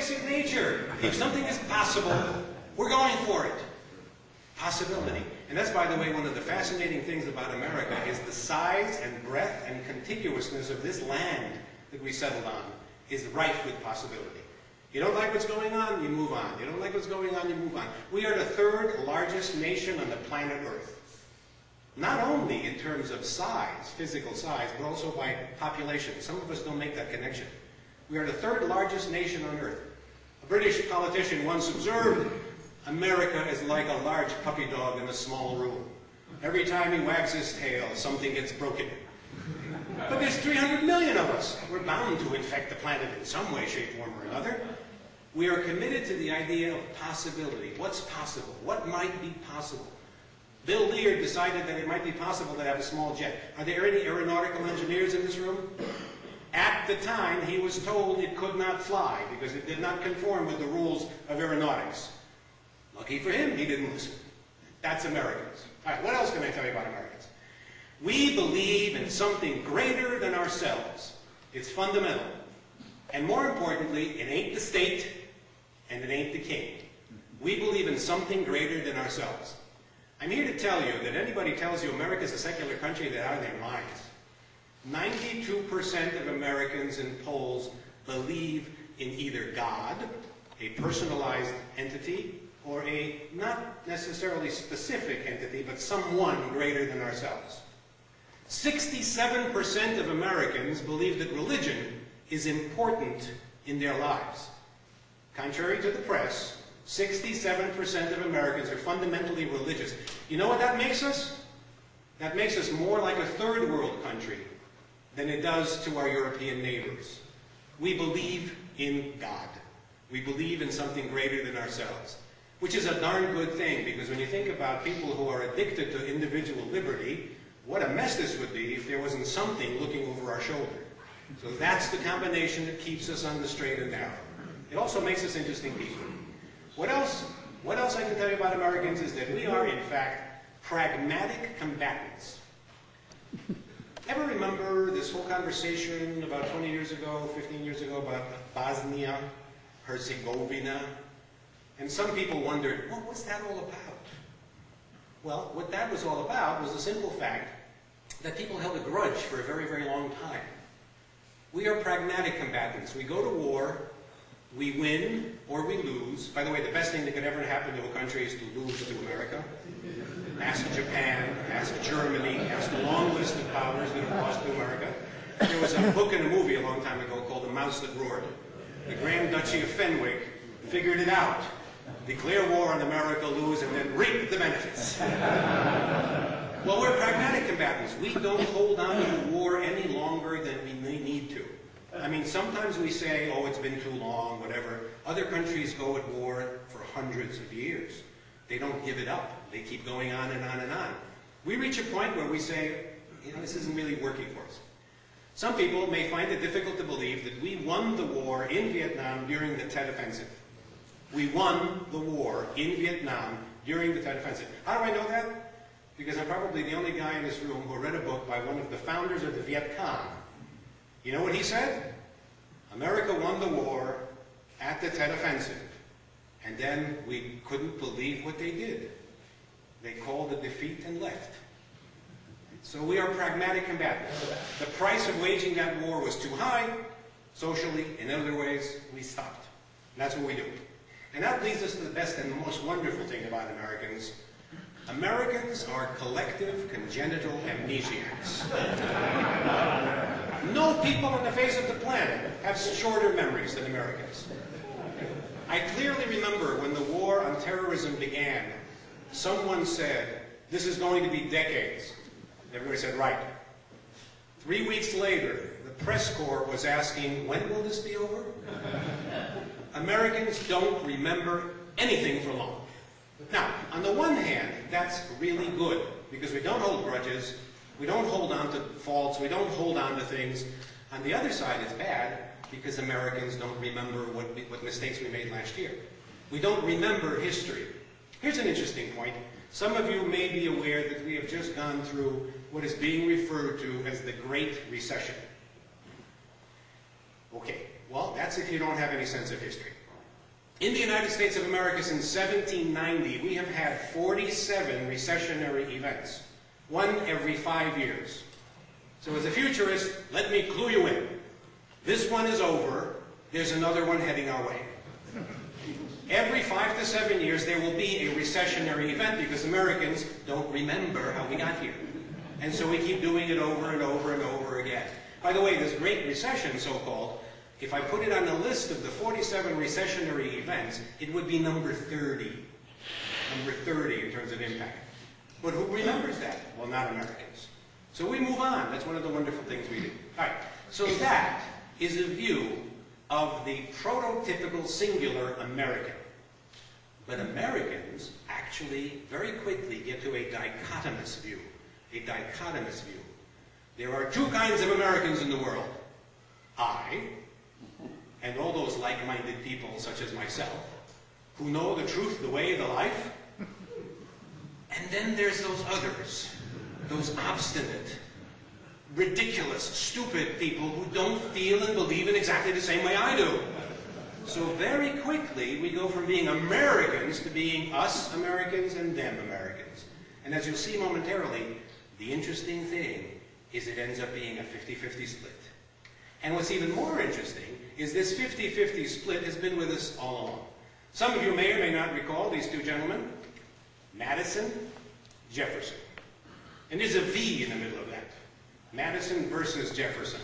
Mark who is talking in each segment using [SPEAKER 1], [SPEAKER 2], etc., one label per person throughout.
[SPEAKER 1] basic nature. If something is possible, we're going for it. Possibility. And that's, by the way, one of the fascinating things about America is the size and breadth and contiguousness of this land that we settled on is rife with possibility. You don't like what's going on, you move on. You don't like what's going on, you move on. We are the third largest nation on the planet Earth. Not only in terms of size, physical size, but also by population. Some of us don't make that connection. We are the third largest nation on Earth. A British politician once observed, America is like a large puppy dog in a small room. Every time he wags his tail, something gets broken. But there's 300 million of us. We're bound to infect the planet in some way, shape, form, or another. We are committed to the idea of possibility. What's possible? What might be possible? Bill Lear decided that it might be possible to have a small jet. Are there any aeronautical engineers in this room? At the time, he was told it could not fly because it did not conform with the rules of aeronautics. Lucky for him, he didn't listen. That's Americans. All right, what else can I tell you about Americans? We believe in something greater than ourselves. It's fundamental. And more importantly, it ain't the state and it ain't the king. We believe in something greater than ourselves. I'm here to tell you that anybody tells you America's a secular country, they're out of their minds. 92% of Americans in polls believe in either God, a personalized entity, or a not necessarily specific entity, but someone greater than ourselves. 67% of Americans believe that religion is important in their lives. Contrary to the press, 67% of Americans are fundamentally religious. You know what that makes us? That makes us more like a third world country than it does to our European neighbors. We believe in God. We believe in something greater than ourselves, which is a darn good thing, because when you think about people who are addicted to individual liberty, what a mess this would be if there wasn't something looking over our shoulder. So that's the combination that keeps us on the straight and narrow. It also makes us interesting people. What else I can tell you about Americans is that we are, in fact, pragmatic combatants. Ever remember this whole conversation about 20 years ago, 15 years ago, about Bosnia, Herzegovina? And some people wondered, what was that all about? Well, what that was all about was the simple fact that people held a grudge for a very, very long time. We are pragmatic combatants. We go to war, we win or we lose. By the way, the best thing that could ever happen to a country is to lose to America. Ask Japan, ask Germany, ask a long list of powers that have lost to America. There was a book and a movie a long time ago called The Mouse That Roared. The Grand Duchy of Fenwick figured it out. Declare war on America, lose, and then reap the benefits. Well, we're pragmatic combatants. We don't hold on to war any longer than we need to. I mean, sometimes we say, oh, it's been too long, whatever. Other countries go at war for hundreds of years. They don't give it up. They keep going on and on and on. We reach a point where we say, you know, this isn't really working for us. Some people may find it difficult to believe that we won the war in Vietnam during the Tet Offensive. We won the war in Vietnam during the Tet Offensive. How do I know that? Because I'm probably the only guy in this room who read a book by one of the founders of the Viet Cong. You know what he said? America won the war at the Tet Offensive, and then we couldn't believe what they did. They called a defeat and left. So we are pragmatic combatants. The price of waging that war was too high, socially, in other ways, we stopped. And that's what we do. And that leads us to the best and the most wonderful thing about Americans. Americans are collective congenital amnesiacs. No people on the face of the planet have shorter memories than Americans. I clearly remember when the war on terrorism began, someone said, this is going to be decades. Everybody said, right. 3 weeks later, the press corps was asking, when will this be over? Americans don't remember anything for long. Now, on the one hand, that's really good, because we don't hold grudges, we don't hold on to faults, we don't hold on to things. On the other side, it's bad, because Americans don't remember what mistakes we made last year. We don't remember history. Here's an interesting point. Some of you may be aware that we have just gone through what is being referred to as the Great Recession. Okay, well, that's if you don't have any sense of history. In the United States of America since 1790, we have had 47 recessionary events, one every 5 years. So as a futurist, let me clue you in. This one is over. There's another one heading our way. Every 5 to 7 years, there will be a recessionary event because Americans don't remember how we got here. And so we keep doing it over and over and over again. By the way, this Great Recession, so-called, if I put it on a list of the 47 recessionary events, it would be number 30. Number 30 in terms of impact. But who remembers that? Well, not Americans. So we move on. That's one of the wonderful things we do. All right. So that is a view of the prototypical singular American. But Americans actually very quickly get to a dichotomous view. A dichotomous view. There are two kinds of Americans in the world. I, and all those like-minded people such as myself, who know the truth, the way, the life. And then there's those others, those obstinate, ridiculous, stupid people who don't feel and believe in exactly the same way I do. So very quickly, we go from being Americans to being us Americans and them Americans. And as you'll see momentarily, the interesting thing is it ends up being a 50-50 split. And what's even more interesting is this 50-50 split has been with us all along. Some of you may or may not recall these two gentlemen, Madison, Jefferson. And there's a V in the middle of that. Madison versus Jefferson.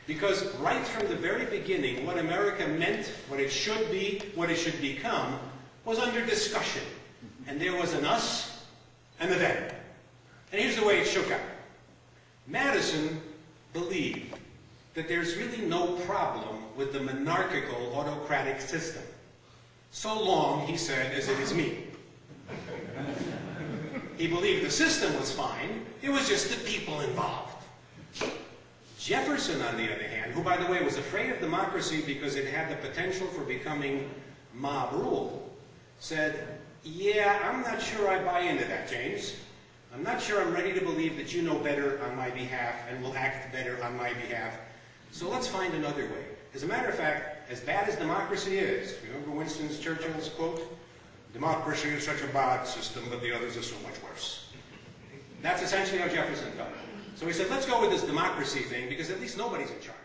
[SPEAKER 1] Because right from the very beginning, what America meant, what it should be, what it should become, was under discussion. And there was an us and a them. And here's the way it shook out. Madison believed that there's really no problem with the monarchical autocratic system. So long, he said, as it is me. He believed the system was fine, it was just the people involved. Jefferson, on the other hand, who, by the way, was afraid of democracy because it had the potential for becoming mob rule, said, yeah, I'm not sure I buy into that, James. I'm not sure I'm ready to believe that you know better on my behalf and will act better on my behalf. So let's find another way. As a matter of fact, as bad as democracy is, remember Winston Churchill's quote? Democracy is such a bad system, but the others are so much worse. That's essentially how Jefferson felt. So he said, let's go with this democracy thing, because at least nobody's in charge.